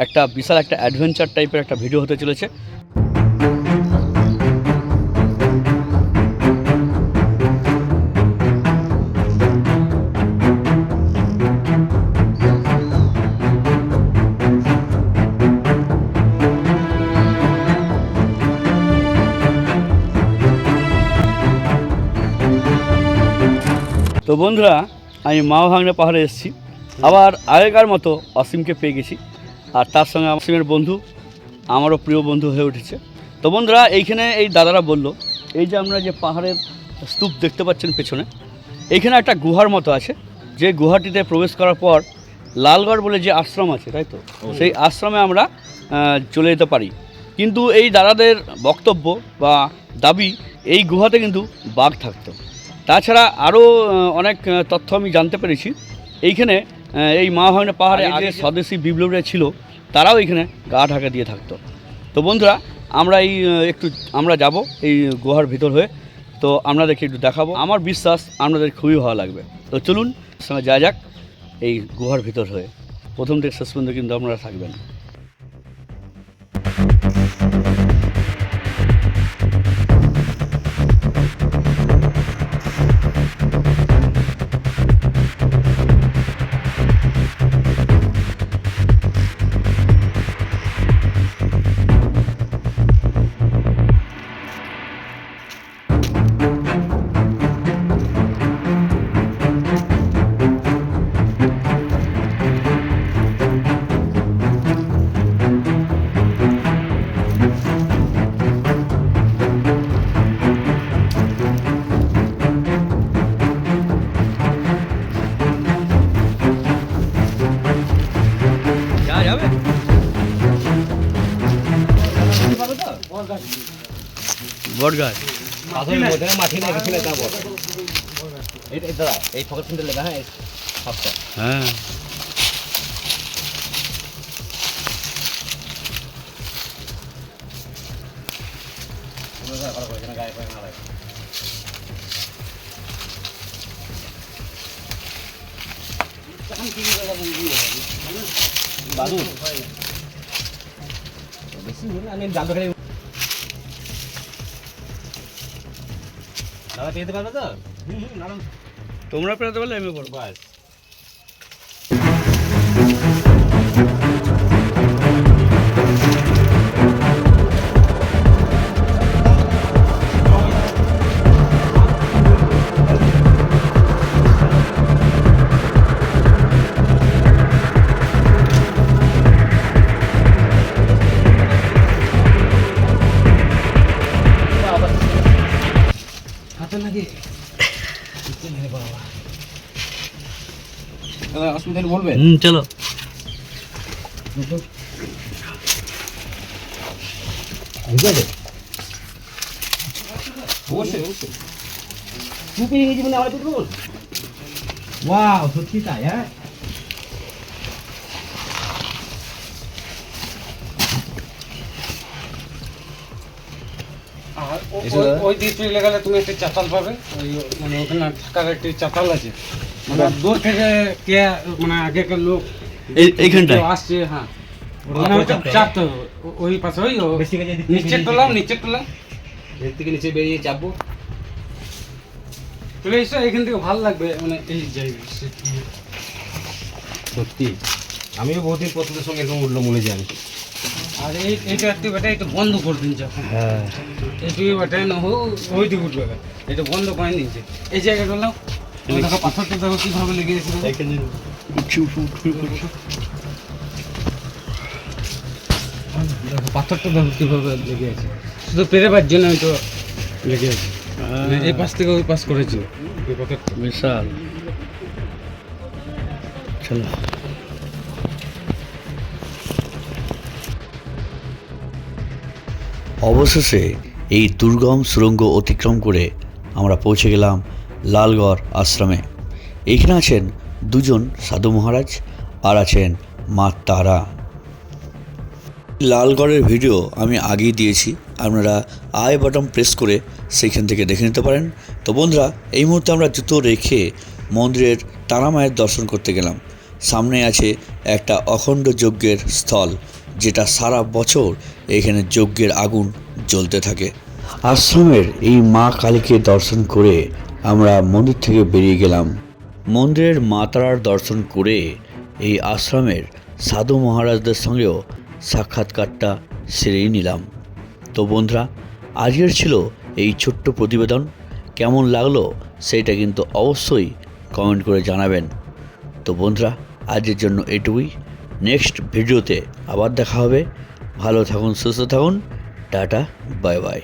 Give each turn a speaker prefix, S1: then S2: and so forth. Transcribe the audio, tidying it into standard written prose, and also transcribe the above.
S1: একটা বিশাল একটা অ্যাডভেঞ্চার টাইপের একটা ভিডিও হতে চলেছে। তো বন্ধুরা, আমি মাওভাঙড়ে পাহাড়ে এসেছি, আবার আগেকার মতো অসীমকে পেয়ে গেছি, আর তার সঙ্গে অসীমের বন্ধু আমারও প্রিয় বন্ধু হয়ে উঠেছে। তো বন্ধুরা, এইখানে এই দাদারা বলল, এই যে আমরা যে পাহাড়ের স্তূপ দেখতে পাচ্ছেন পেছনে, এইখানে একটা গুহার মতো আছে, যে গুহাটিতে প্রবেশ করার পর লালগড় বলে যে আশ্রম আছে, তাই তো, সেই আশ্রমে আমরা চলে যেতে পারি। কিন্তু এই দাদাদের বক্তব্য বা দাবি, এই গুহাতে কিন্তু বাঘ থাকতো। তাছাড়া আরও অনেক তথ্য আমি জানতে পেরেছি। এইখানে এই মাওভাঙড়ে পাহাড়ে আগে স্বদেশি বিপ্লবীরা ছিল, তারাও এখানে গা ঢাকা দিয়ে থাকতো। তো বন্ধুরা, আমরা যাব এই গুহার ভিতর হয়ে, তো আপনাদেরকে একটু দেখাবো। আমার বিশ্বাস আপনাদের খুবই ভালো লাগবে। তো চলুন সঙ্গে যাওয়া যাক এই গুহার ভিতর হয়ে। প্রথম থেকে শেষ পর্যন্ত কিন্তু আপনারা থাকবেন। বটগাছ
S2: পাথরের মধ্যে মাটি না কিছু লেখা বট এই দাদা এই ফটো সুন্দর লেখা। হ্যাঁ সবটা
S1: হ্যাঁ
S2: গায়ে পায়ে না লাগে বাদু বেশি আমি জাল ধরে দাদা পেতে পারবে তো?
S1: তোমরা পেতে পারলে আমি করবো।
S2: বাস অসুবিধা বলবে।
S1: চলো
S2: ঠিক আছে অবশ্যই অবশ্যই তুই পেয়ে গেছি মানে আমার পেট্রোল। ওয়াও সত্যি তাই? হ্যাঁ
S3: আর ওই দিক চলে গেলে তুমি একটা চাতাল পাবে, ওই মানে ওখানে থাকার একটি চাতাল আছে, মানে দূর থেকে কে মানে আগেকার লোক
S1: এইখানটায়
S3: আসছে। হ্যাঁ মানে ওইটা চাপতে হবে ওই পাশে, ওই নিচের তোলাম
S2: এর থেকে নিচে বেরিয়ে চাপবো।
S3: চলে এসো, এখান থেকে ভালো লাগবে মানে এই জায়গা।
S2: সত্যি আমিও বহুদিন প্রথমের সঙ্গে এরকম উঠলো মনে জানি।
S3: আর এইটা একটু বেটা এটা বন্ধ করে দিন যখন
S1: হ্যাঁ
S3: এইটু বেটা না ওই দিকে উঠবে, এটা বন্ধ করে দিচ্ছে এই জায়গাটা নাও। দেখো পাথরটা দেখো কিভাবে লেগে গেছিল।
S1: এখানে
S3: দেখো পাথরটা দেখো কিভাবে লেগে আছে, শুধু পেরেবার জন্য হয়তো লেগে আছে। মানে এই পাশ থেকে ওই পাশ করেছিল এই পাথরটা।
S1: বিশাল। চলো অবশেষে এই দুর্গম সুড়ঙ্গ অতিক্রম করে আমরা পৌঁছে গেলাম লালগড় আশ্রমে। এইখানে আছেন দুজন সাধু মহারাজ, আর আছেন মা তারা। লালগড়ের ভিডিও আমি আগেই দিয়েছি, আপনারা আই বাটন প্রেস করে সেইখান থেকে দেখে নিতে পারেন। তো বন্ধুরা, এই মুহূর্তে আমরা জুতো রেখে মন্দিরের তারা মায়ের দর্শন করতে গেলাম। সামনে আছে একটা অখণ্ড যজ্ঞের স্থল, যেটা সারা বছর এখানে যজ্ঞের আগুন জ্বলতে থাকে। আশ্রমের এই মা কালীকে দর্শন করে আমরা মন্দির থেকে বেরিয়ে গেলাম। মন্দিরের মা তারার দর্শন করে এই আশ্রমের সাধু মহারাজদের সঙ্গেও সাক্ষাৎকারটা সেরেই নিলাম। তো বন্ধুরা, আজকের ছিল এই ছোট্ট প্রতিবেদন। কেমন লাগলো সেইটা কিন্তু অবশ্যই কমেন্ট করে জানাবেন। তো বন্ধুরা, আজকের জন্য এটুকুই। নেক্সট ভিডিওতে আবার দেখা হবে। ভালো থাকুন, সুস্থ থাকুন। Tata, bye bye.